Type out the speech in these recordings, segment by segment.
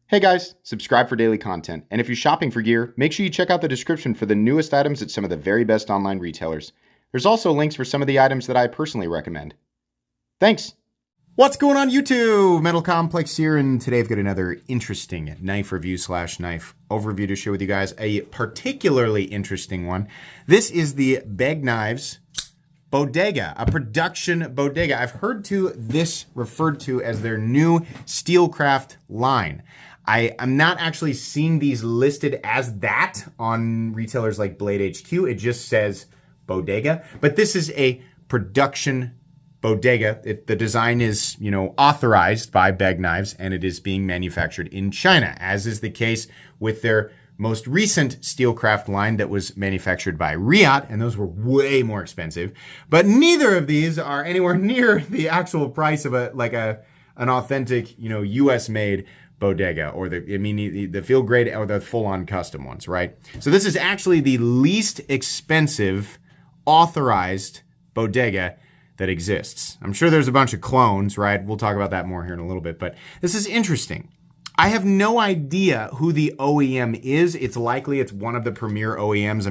Hey guys, subscribe for daily content. And if you're shopping for gear, make sure you check out the description for the newest items at some of the very best online retailers. There's also links for some of the items that I personally recommend. Thanks! What's going on YouTube? Metal Complex here, and today I've got another interesting knife review / knife overview to share with you guys. A particularly interesting one. This is the Begg Knives Bodega, a production Bodega. I've heard this referred to as their new Steelcraft line. I'm not actually seeing these listed as that on retailers like Blade HQ. It just says Bodega, but this is a production Bodega. The design is, authorized by Begg Knives, and it is being manufactured in China, as is the case with their most recent Steelcraft line that was manufactured by Riot, and those were way more expensive. But neither of these are anywhere near the actual price of an authentic, U.S.-made Bodega, or the field grade or the full-on custom ones, right? So this is actually the least expensive authorized Bodega that exists. I'm sure there's a bunch of clones, right? We'll talk about that more here in a little bit, but this is interesting. I have no idea who the OEM is. It's likely it's one of the premier OEMs.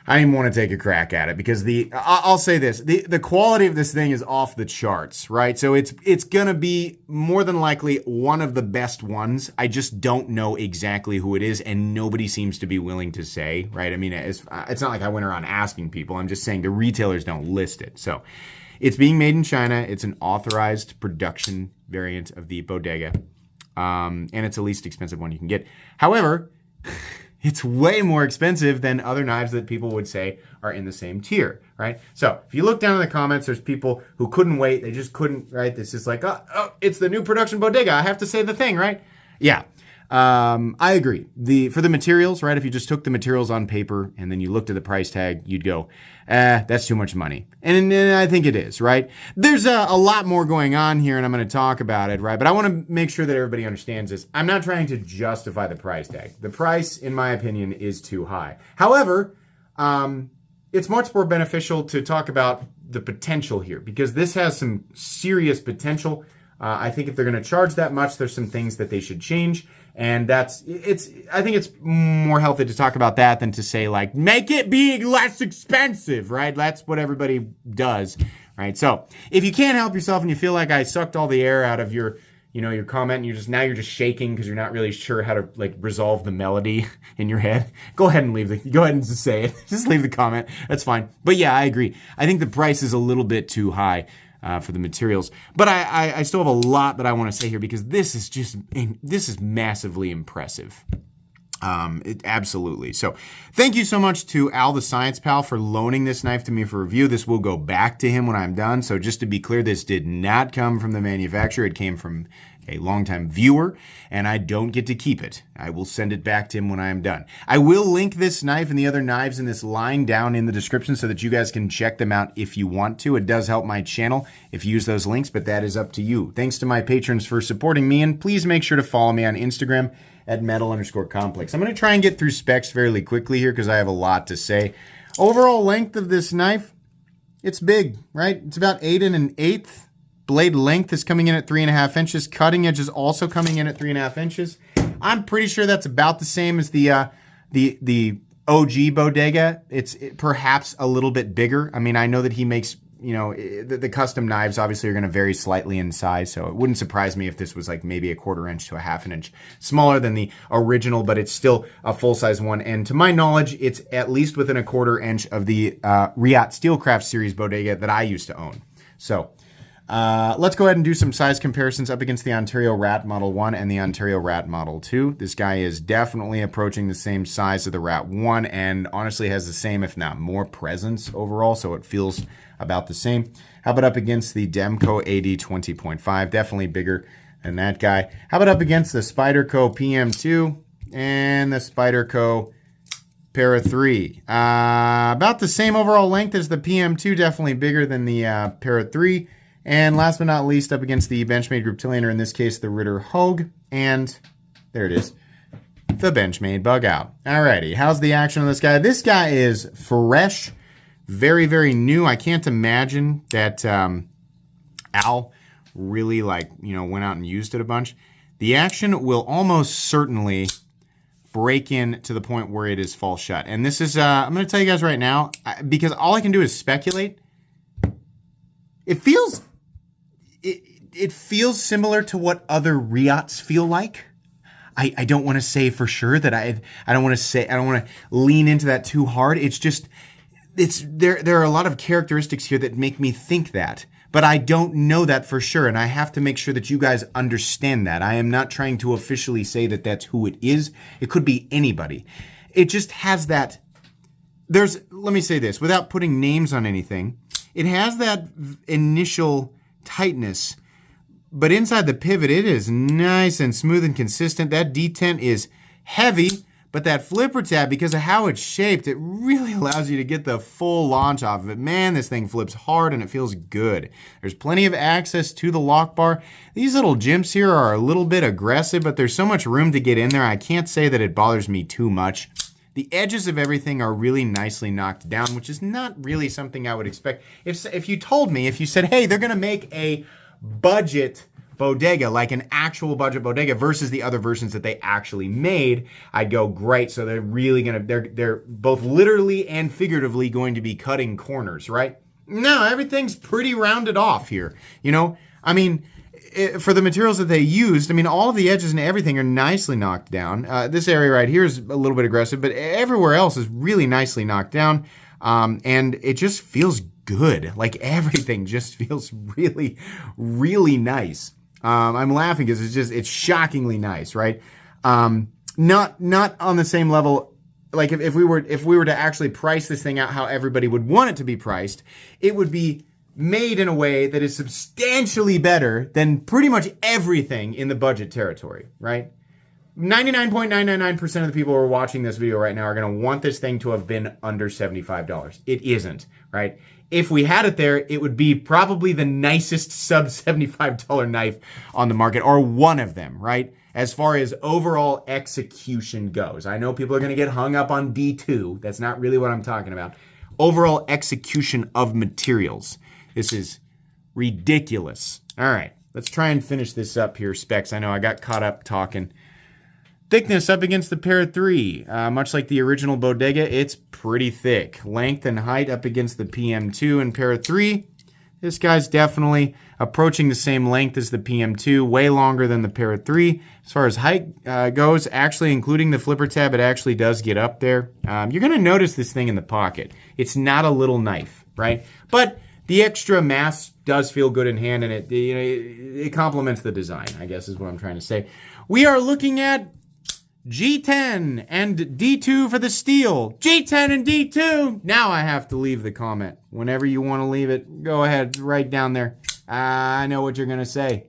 I didn't even want to take a crack at it because I'll say this, the quality of this thing is off the charts, right? So it's gonna be more than likely one of the best ones. I just don't know exactly who it is, and nobody seems to be willing to say, right? It's not like I went around asking people. I'm just saying the retailers don't list it. So it's being made in China. It's an authorized production variant of the Bodega, and it's the least expensive one you can get. However, it's way more expensive than other knives that people would say are in the same tier, right? So if you look down in the comments, there's people who couldn't wait. They just couldn't, right? This is like, oh, it's the new production Bodega. I have to say the thing, right? Yeah, I agree. For the materials, right? If you just took the materials on paper and then you looked at the price tag, you'd go, that's too much money. And I think it is, right? There's a lot more going on here, and I'm going to talk about it, right? But I want to make sure that everybody understands this. I'm not trying to justify the price tag. The price, in my opinion, is too high. However, it's much more beneficial to talk about the potential here, because this has some serious potential. I think if they're going to charge that much, there's some things that they should change. And I think it's more healthy to talk about that than to say, like, make it be less expensive, right? That's what everybody does, right? So if you can't help yourself and you feel like I sucked all the air out of your comment, and you're just shaking because you're not really sure how to resolve the melody in your head, go ahead and just say it. Just leave the comment. That's fine. But yeah, I agree. I think the price is a little bit too high for the materials. But I still have a lot that I want to say here, because this is massively impressive. Absolutely. So thank you so much to Al the Science Pal for loaning this knife to me for review. This will go back to him when I'm done. So just to be clear, this did not come from the manufacturer. It came from a longtime viewer, and I don't get to keep it. I will send it back to him when I am done. I will link this knife and the other knives in this line down in the description so that you guys can check them out if you want to. It does help my channel if you use those links, but that is up to you. Thanks to my patrons for supporting me, and please make sure to follow me on Instagram at metal_complex. I'm going to try and get through specs fairly quickly here because I have a lot to say. Overall length of this knife, it's big, right? It's about 8 1/8. Blade length is coming in at 3.5 inches. Cutting edge is also coming in at 3.5 inches. I'm pretty sure that's about the same as the OG Bodega. It's perhaps a little bit bigger. I know that he makes, the custom knives obviously are going to vary slightly in size, so it wouldn't surprise me if this was like maybe 1/4 inch to 1/2 inch smaller than the original, but it's still a full-size one. And to my knowledge, it's at least within 1/4 inch of the Riot Steelcraft series Bodega that I used to own. So let's go ahead and do some size comparisons up against the Ontario Rat Model 1 and the Ontario Rat Model 2. This guy is definitely approaching the same size of the Rat 1, and honestly has the same, if not more, presence overall, so it feels about the same. How about up against the Demco AD 20.5? Definitely bigger than that guy. How about up against the Spyderco PM2 and the Spyderco Para 3? About the same overall length as the PM2, definitely bigger than the Para 3. And last but not least, up against the Benchmade Griptilian, or in this case, the Ritter Hogue. And there it is, the Benchmade Bug Out. Alrighty, how's the action on this guy? This guy is fresh, very, very new. I can't imagine that Al really went out and used it a bunch. the action will almost certainly break in to the point where it is fall shut. And this is, I'm going to tell you guys right now, because all I can do is speculate. It feels similar to what other Riots feel like. I don't want to say for sure that I don't want to lean into that too hard. It's just, there are a lot of characteristics here that make me think that, but I don't know that for sure. And I have to make sure that you guys understand that. I am not trying to officially say that that's who it is. It could be anybody. It just has that, let me say this without putting names on anything. It has that initial tightness, but inside the pivot, it is nice and smooth and consistent. That detent is heavy, but that flipper tab, because of how it's shaped, it really allows you to get the full launch off of it. Man, this thing flips hard and it feels good. There's plenty of access to the lock bar. These little jimps here are a little bit aggressive, but there's so much room to get in there. I can't say that it bothers me too much. The edges of everything are really nicely knocked down, which is not really something I would expect. If you told me, if you said, hey, they're gonna make a budget Bodega, like an actual budget Bodega versus the other versions that they actually made, I'd go, great. So they're really they're both literally and figuratively going to be cutting corners, right? No, everything's pretty rounded off here. You know, I mean, for the materials that they used, I mean, all of the edges and everything are nicely knocked down. This area right here is a little bit aggressive, but everywhere else is really nicely knocked down. And it just feels good. Like everything just feels really, really nice. I'm laughing because it's shockingly nice, right? Not on the same level. Like if we were to actually price this thing out how everybody would want it to be priced, it would be made in a way that is substantially better than pretty much everything in the budget territory, right? 99.999% of the people who are watching this video right now are going to want this thing to have been under $75. It isn't, right? If we had it there, it would be probably the nicest sub $75 knife on the market, or one of them, right? As far as overall execution goes. I know people are going to get hung up on D2. That's not really what I'm talking about. Overall execution of materials. This is ridiculous. All right, let's try and finish this up here, specs. I know I got caught up talking. Thickness up against the Para 3. Much like the original Bodega, it's pretty thick. Length and height up against the PM2 and Para 3. This guy's definitely approaching the same length as the PM2, way longer than the Para 3. As far as height goes, actually including the flipper tab, it actually does get up there. You're going to notice this thing in the pocket. It's not a little knife, right? But the extra mass does feel good in hand, and it complements the design, I guess is what I'm trying to say. We are looking at G10 and D2 for the steel. G10 and D2. Now I have to leave the comment. Whenever you want to leave it, go ahead, right down there. I know what you're going to say.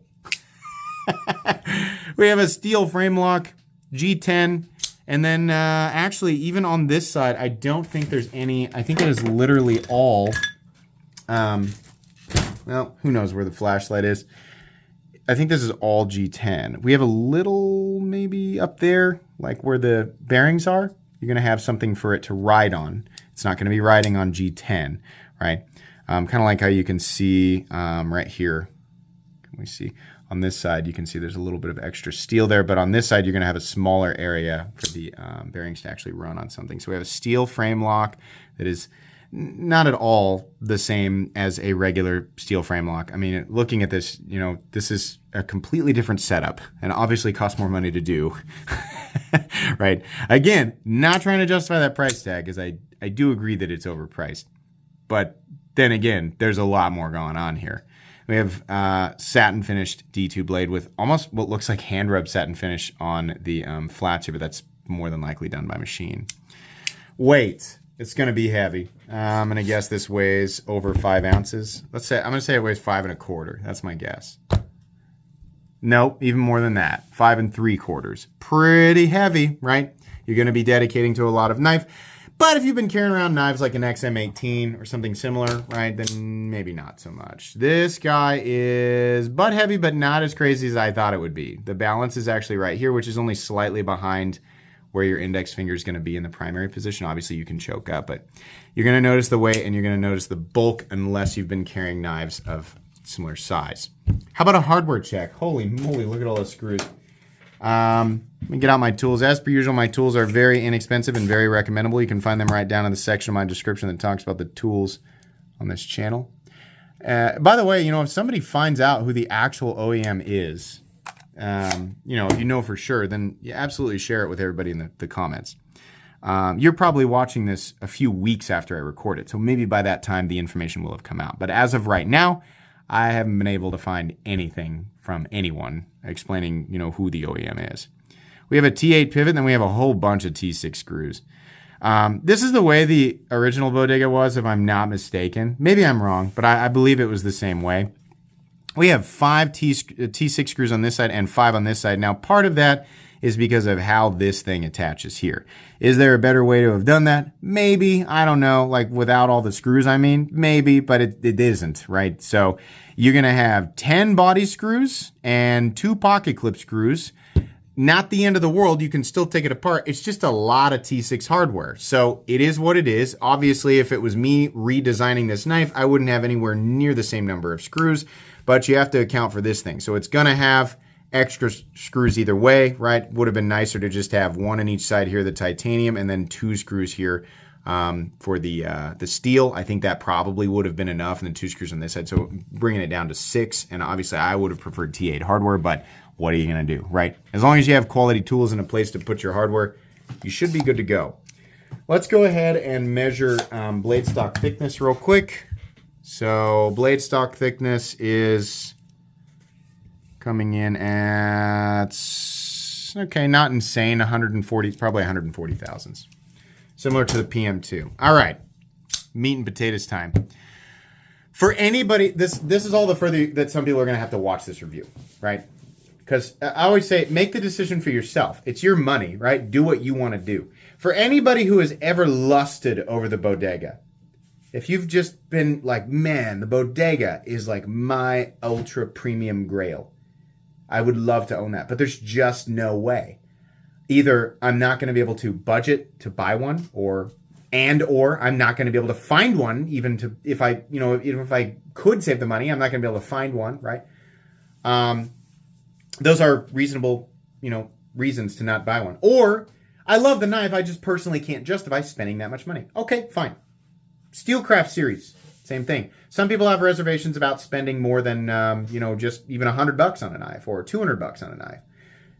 We have a steel frame lock, G10, and then actually even on this side, I don't think there's any, I think it is literally all, well, who knows where the flashlight is. I think this is all G10. We have a little maybe up there, like where the bearings are. You're going to have something for it to ride on. It's not going to be riding on G10, right? Kind of like how you can see right here. Can we see on this side? You can see there's a little bit of extra steel there, but on this side, you're going to have a smaller area for the bearings to actually run on something. So we have a steel frame lock that is not at all the same as a regular steel frame lock. I mean, looking at this, you know, this is a completely different setup and obviously costs more money to do, right? Again, not trying to justify that price tag because I do agree that it's overpriced. But then again, there's a lot more going on here. We have satin finished D2 blade with almost what looks like hand rub satin finish on the flats here, but that's more than likely done by machine. Weight. It's going to be heavy. I'm going to guess this weighs over 5 ounces. I'm going to say it weighs 5 1/4. That's my guess. Nope, even more than that. 5 3/4. Pretty heavy, right? You're going to be dedicating to a lot of knife. But if you've been carrying around knives like an XM18 or something similar, right, then maybe not so much. This guy is butt heavy, but not as crazy as I thought it would be. The balance is actually right here, which is only slightly behind where your index finger is going to be in the primary position. Obviously, you can choke up, but you're going to notice the weight and you're going to notice the bulk unless you've been carrying knives of similar size. How about a hardware check? Holy moly, look at all those screws. Let me get out my tools. As per usual, my tools are very inexpensive and very recommendable. You can find them right down in the section of my description that talks about the tools on this channel. By the way, if somebody finds out who the actual OEM is, if you know for sure, then you absolutely share it with everybody in the comments. You're probably watching this a few weeks after I record it, so maybe by that time the information will have come out. But as of right now, I haven't been able to find anything from anyone explaining, who the OEM is. We have a T8 pivot, and then we have a whole bunch of T6 screws. This is the way the original Bodega was, if I'm not mistaken. Maybe I'm wrong, but I believe it was the same way. We have 5 T6 screws on this side and 5 on this side. Now, part of that is because of how this thing attaches here. Is there a better way to have done that? Maybe. I don't know. Like without all the screws, maybe, but it isn't, right? So you're going to have 10 body screws and 2 pocket clip screws. Not the end of the world. You can still take it apart. It's just a lot of T6 hardware. So it is what it is. Obviously, if it was me redesigning this knife, I wouldn't have anywhere near the same number of screws, but you have to account for this thing. So it's going to have extra screws either way, right? Would have been nicer to just have 1 on each side here, the titanium, and then 2 screws here for the steel. I think that probably would have been enough, and then 2 screws on this side. So bringing it down to 6, and obviously I would have preferred T8 hardware, but what are you going to do, right? As long as you have quality tools and a place to put your hardware, you should be good to go. Let's go ahead and measure blade stock thickness real quick. So blade stock thickness is coming in at, okay, not insane, 140, probably 140 thousandths. Similar to the PM2. All right, meat and potatoes time. For anybody, this is all the further that some people are going to have to watch this review, right? Because I always say, make the decision for yourself. It's your money, right? Do what you want to do. For anybody who has ever lusted over the Bodega, if you've just been like, man, the Bodega is like my ultra premium grail, I would love to own that. But there's just no way. Either I'm not going to be able to budget to buy one, or I'm not going to be able to find one, even to, if I could save the money, I'm not going to be able to find one, right? Those are reasonable, reasons to not buy one. Or I love the knife, I just personally can't justify spending that much money. Okay, fine. Steelcraft series, same thing. Some people have reservations about spending more than, just even $100 on a knife or $200 on a knife.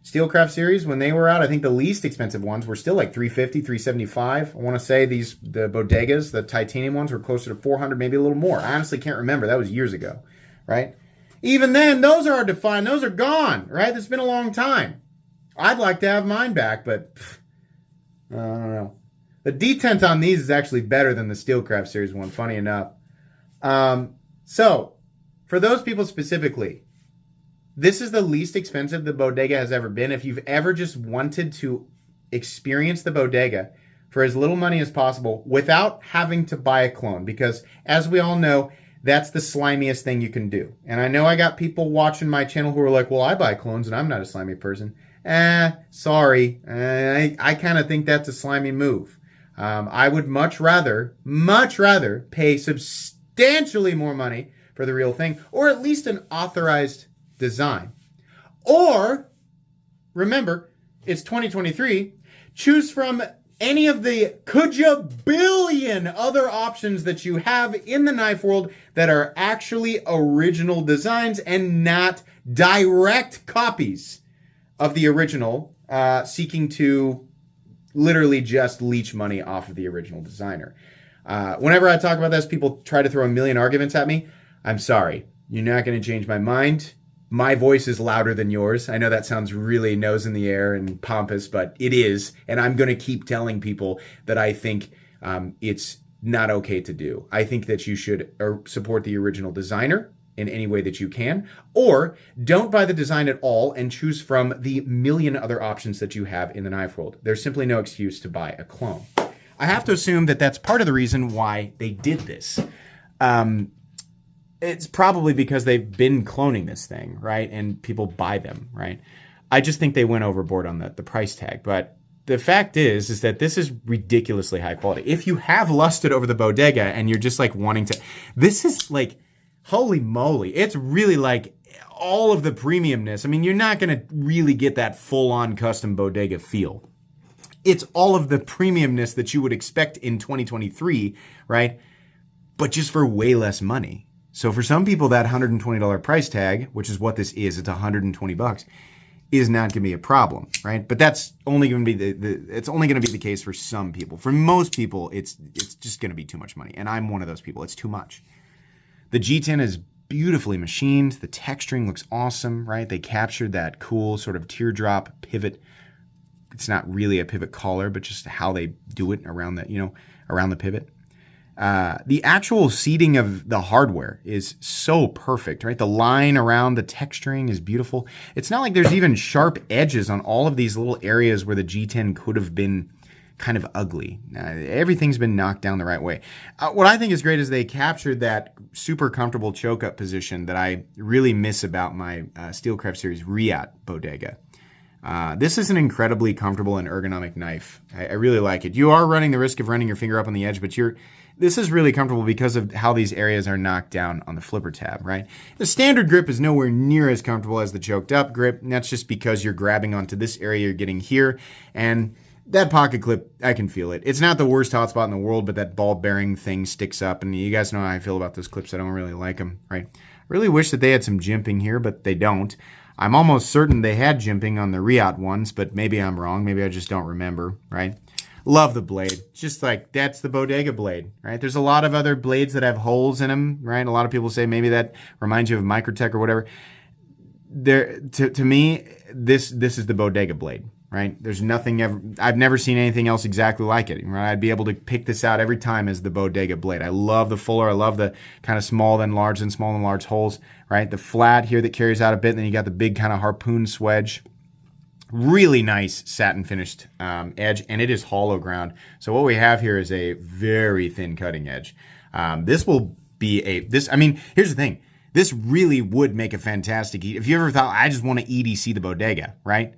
Steelcraft series, when they were out, I think the least expensive ones were still like $350, $375. I want to say the Bodegas, the titanium ones, were closer to $400, maybe a little more. I honestly can't remember. That was years ago, right? Even then, those are hard to find. Those are gone, right? It's been a long time. I'd like to have mine back, but I don't know. The detent on these is actually better than the Steelcraft series one, funny enough. So, for those people specifically, this is the least expensive the Bodega has ever been. If you've ever just wanted to experience the Bodega for as little money as possible without having to buy a clone, because as we all know, that's the slimiest thing you can do. And I know I got people watching my channel who are like, well, I buy clones and I'm not a slimy person. Sorry. I kind of think that's a slimy move. I would much rather pay substantially more money for the real thing, or at least an authorized design. Or, remember, it's 2023, choose from any of the billion other options that you have in the knife world that are actually original designs and not direct copies of the original, seeking to literally just leech money off of the original designer. Whenever I talk about this, people try to throw a million arguments at me. I'm sorry. You're not going to change my mind. My voice is louder than yours. I know that sounds really nose in the air and pompous, but it is. And I'm going to keep telling people that I think it's not okay to do. I think that you should support the original designer in any way that you can, or don't buy the design at all and choose from the million other options that you have in the knife world. There's simply no excuse to buy a clone. I have to assume that that's part of the reason why they did this. It's probably because they've been cloning this thing, right? And people buy them, right? I just think they went overboard on the price tag. But the fact is that this is ridiculously high quality. If you have lusted over the Bodega and you're just like wanting to, this is like, holy moly. It's really like all of the premiumness. I mean, you're not going to really get that full-on custom Bodega feel. It's all of the premiumness that you would expect in 2023, right? But just for way less money. So for some people, that $120 price tag, which is what this is, it's $120, is not going to be a problem, right? But that's only going to be it's only going to be the case for some people. For most people, it's just going to be too much money, and I'm one of those people. It's too much. The G10 is beautifully machined. The texturing looks awesome, right? They captured that cool sort of teardrop pivot. It's not really a pivot collar, but just how they do it around the, around the pivot. The actual seating of the hardware is so perfect, right? The line around the texturing is beautiful. It's not like there's even sharp edges on all of these little areas where the G10 could have been kind of ugly. Everything's been knocked down the right way. What I think is great is they captured that super comfortable choke-up position that I really miss about my Steelcraft Series Riat Bodega. This is an incredibly comfortable and ergonomic knife. I really like it. You are running the risk of running your finger up on the edge, but this is really comfortable because of how these areas are knocked down on the flipper tab, right? The standard grip is nowhere near as comfortable as the choked up grip, and that's just because you're grabbing onto this area you're getting here, and that pocket clip, I can feel it. It's not the worst hotspot in the world, but that ball bearing thing sticks up, and you guys know how I feel about those clips. I don't really like them, right? I really wish that they had some jimping here, but they don't. I'm almost certain they had jimping on the Riat ones, but maybe I'm wrong. Maybe I just don't remember, right? Love the blade. Just like, that's the Bodega blade, right? There's a lot of other blades that have holes in them, right? A lot of people say maybe that reminds you of Microtech or whatever. To me, this is the Bodega blade, right? There's nothing ever, I've never seen anything else exactly like it, right? I'd be able to pick this out every time as the Bodega blade. I love the fuller. I love the kind of small then large and small and large holes, right? The flat here that carries out a bit, and then you got the big kind of harpoon swedge. Really nice satin finished edge, and it is hollow ground. So what we have here is a very thin cutting edge. This will be here's the thing. This really would make a fantastic, if you ever thought, I just want to EDC the Bodega, right?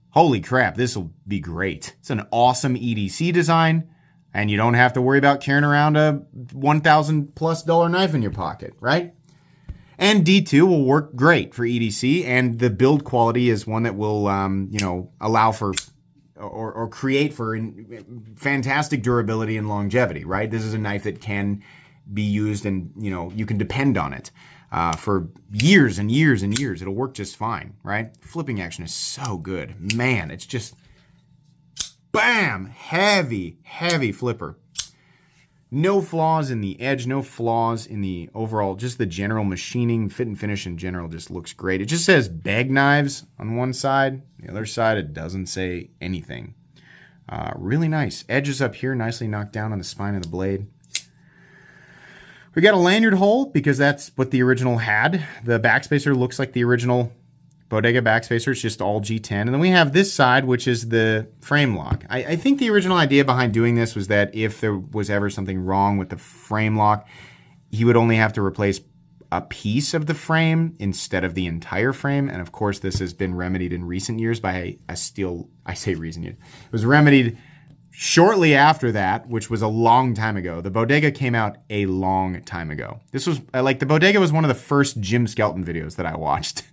Holy crap, this will be great. It's an awesome EDC design, and you don't have to worry about carrying around a $1,000+ knife in your pocket, right? And D2 will work great for EDC, and the build quality is one that will, allow for or create for fantastic durability and longevity, right? This is a knife that can be used and, you can depend on it for years and years and years. It'll work just fine, right? Flipping action is so good. Man, it's just, bam, heavy, heavy flipper. No flaws in the edge, no flaws in the overall, just the general machining, fit and finish in general just looks great. It just says Begg Knives on one side. The other side, it doesn't say anything. Really nice. Edges up here, nicely knocked down on the spine of the blade. We got a lanyard hole because that's what the original had. The backspacer looks like the original Bodega backspacer. It's just all G10. And then we have this side, which is the frame lock. I think the original idea behind doing this was that if there was ever something wrong with the frame lock, he would only have to replace a piece of the frame instead of the entire frame. And of course, this has been remedied in recent years by I say recent years. It was remedied shortly after that, which was a long time ago. The Bodega came out a long time ago. This was, the Bodega was one of the first Jim Skelton videos that I watched.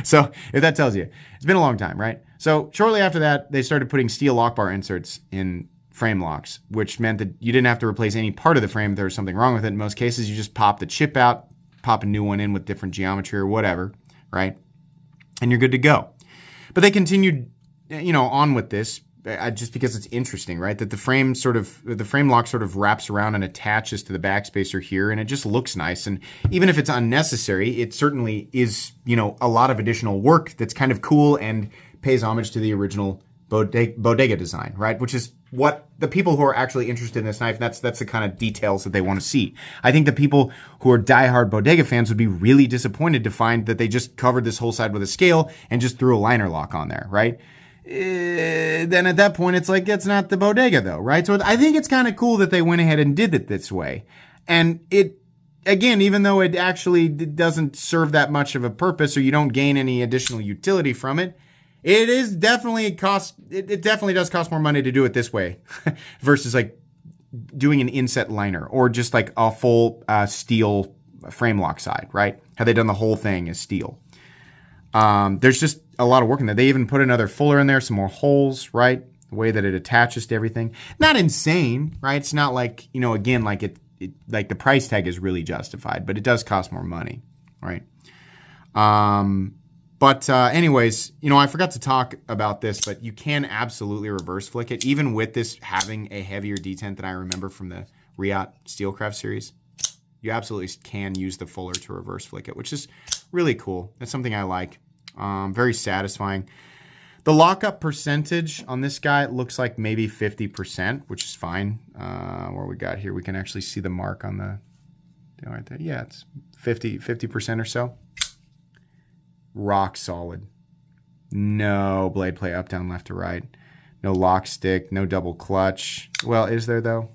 So, if that tells you, it's been a long time, right? So, shortly after that, they started putting steel lock bar inserts in frame locks, which meant that you didn't have to replace any part of the frame if there was something wrong with it. In most cases, you just pop the chip out, pop a new one in with different geometry or whatever, right? And you're good to go. But they continued, on with this, just because it's interesting, right? That the frame lock sort of wraps around and attaches to the backspacer here, and it just looks nice. And even if it's unnecessary, it certainly is, a lot of additional work that's kind of cool and pays homage to the original Bodega design, right? Which is what the people who are actually interested in this knife, that's the kind of details that they want to see. I think the people who are diehard Bodega fans would be really disappointed to find that they just covered this whole side with a scale and just threw a liner lock on there, right? Then at that point, it's like, it's not the Bodega though, right? So I think it's kind of cool that they went ahead and did it this way. And it, again, even though it actually doesn't serve that much of a purpose or you don't gain any additional utility from it, it is definitely it definitely does cost more money to do it this way versus like doing an inset liner or just like a full steel frame lock side, right? Had they done the whole thing as steel. There's just a lot of work in there. They even put another fuller in there, some more holes, right? The way that it attaches to everything. Not insane, right? It's not like, again, like like the price tag is really justified, but it does cost more money, right? But anyways, I forgot to talk about this, but you can absolutely reverse flick it, even with this having a heavier detent than I remember from the Riot Steelcraft series. You absolutely can use the fuller to reverse flick it, which is really cool. That's something I like. Very satisfying. The lockup percentage on this guy looks like maybe 50%, which is fine. What we got here, we can actually see the mark on the deal right there. Yeah, it's 50% or so. Rock solid. No blade play up, down, left to right. No lock stick, no double clutch. Well, is there though?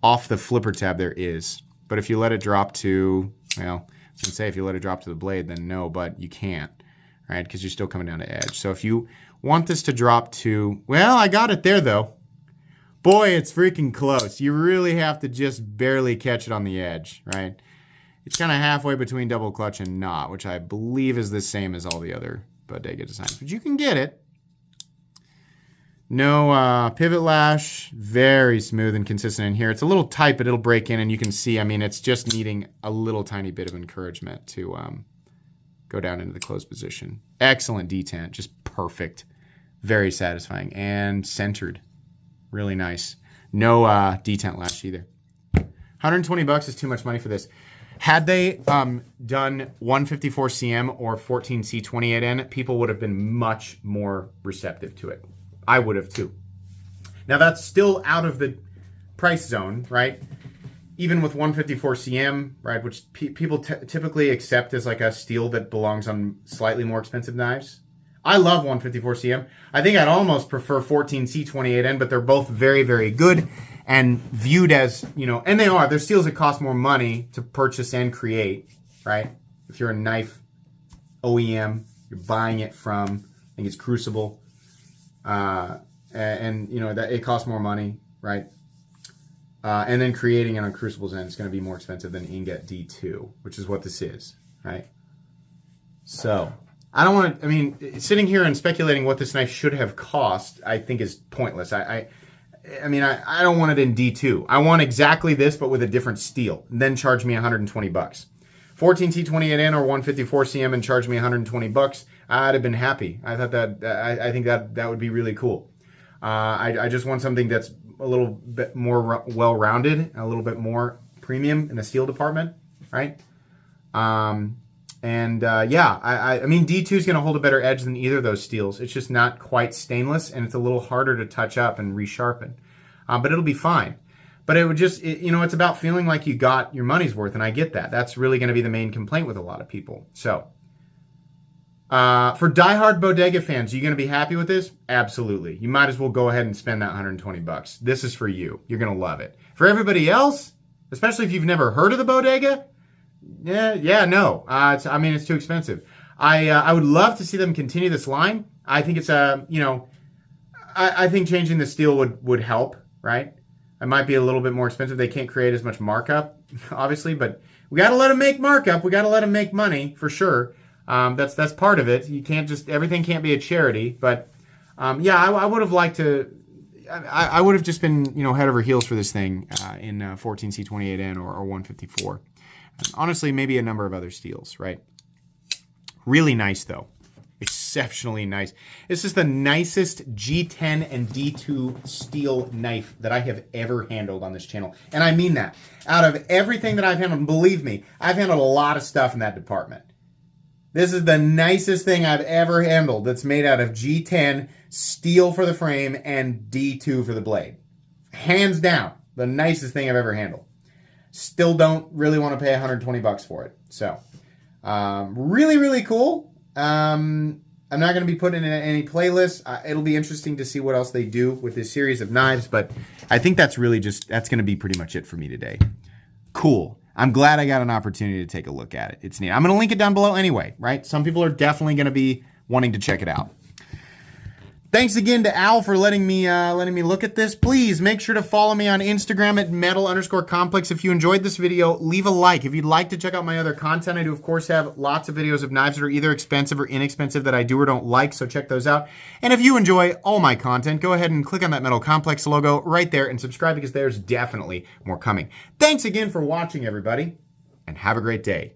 Off the flipper tab there is. But if you let it drop to, well, I was going to say if you let it drop to the blade, then no, but you can't, right? Because you're still coming down to edge. So if you want this to drop to, well, I got it there though. Boy, it's freaking close. You really have to just barely catch it on the edge, right? It's kind of halfway between double clutch and not, which I believe is the same as all the other Bodega designs. But you can get it. No pivot lash. Very smooth and consistent in here. It's a little tight, but it'll break in, and you can see, I mean, it's just needing a little tiny bit of encouragement to go down into the closed position. Excellent detent. Just perfect. Very satisfying. And centered. Really nice. No detent lash either. $120 is too much money for this. Had they done 154 cm or 14C28N, people would have been much more receptive to it. I would have too. Now that's still out of the price zone, right? Even with 154 cm, right, which people typically accept as like a steel that belongs on slightly more expensive knives. I love 154 cm. I think I'd almost prefer 14C28N, but they're both very, very good. And viewed as, and they are. They're steels that cost more money to purchase and create, right? If you're a knife OEM, you're buying it from, I think it's Crucible, that it costs more money, right? And then creating it on Crucible's end is going to be more expensive than Ingot D2, which is what this is, right? So I don't want to, sitting here and speculating what this knife should have cost, I think is pointless. I don't want it in D2. I want exactly this, but with a different steel. And then charge me $120. 14T28N or 154 cm and charge me $120. I'd have been happy. I thought I think that would be really cool. I just want something that's a little bit more well-rounded, a little bit more premium in the steel department, right? D2 is going to hold a better edge than either of those steels. It's just not quite stainless, and it's a little harder to touch up and resharpen. But it'll be fine. But it would just, it's about feeling like you got your money's worth, and I get that. That's really going to be the main complaint with a lot of people. So, for diehard Bodega fans, are you going to be happy with this? Absolutely. You might as well go ahead and spend that $120. This is for you. You're going to love it. For everybody else, especially if you've never heard of the Bodega, no. It's too expensive. I would love to see them continue this line. I think it's I think changing the steel would help, right? It might be a little bit more expensive. They can't create as much markup, obviously, but we got to let them make markup. We got to let them make money for sure. That's part of it. You can't everything can't be a charity, but I would have liked to. I would have just been head over heels for this thing in 14C28N or 154. Honestly, maybe a number of other steels, right? Really nice, though. Exceptionally nice. This is the nicest G10 and D2 steel knife that I have ever handled on this channel. And I mean that. Out of everything that I've handled, believe me, I've handled a lot of stuff in that department. This is the nicest thing I've ever handled that's made out of G10, steel for the frame, and D2 for the blade. Hands down, the nicest thing I've ever handled. Still don't really want to pay $120 for it. So, really, really cool. I'm not going to be putting it in any playlists. It'll be interesting to see what else they do with this series of knives, but I think that's going to be pretty much it for me today. Cool. I'm glad I got an opportunity to take a look at it. It's neat. I'm going to link it down below anyway, right? Some people are definitely going to be wanting to check it out. Thanks again to Al for letting me look at this. Please make sure to follow me on Instagram at metal_complex. If you enjoyed this video, leave a like. If you'd like to check out my other content, I do, of course, have lots of videos of knives that are either expensive or inexpensive that I do or don't like, so check those out. And if you enjoy all my content, go ahead and click on that Metal Complex logo right there and subscribe because there's definitely more coming. Thanks again for watching, everybody, and have a great day.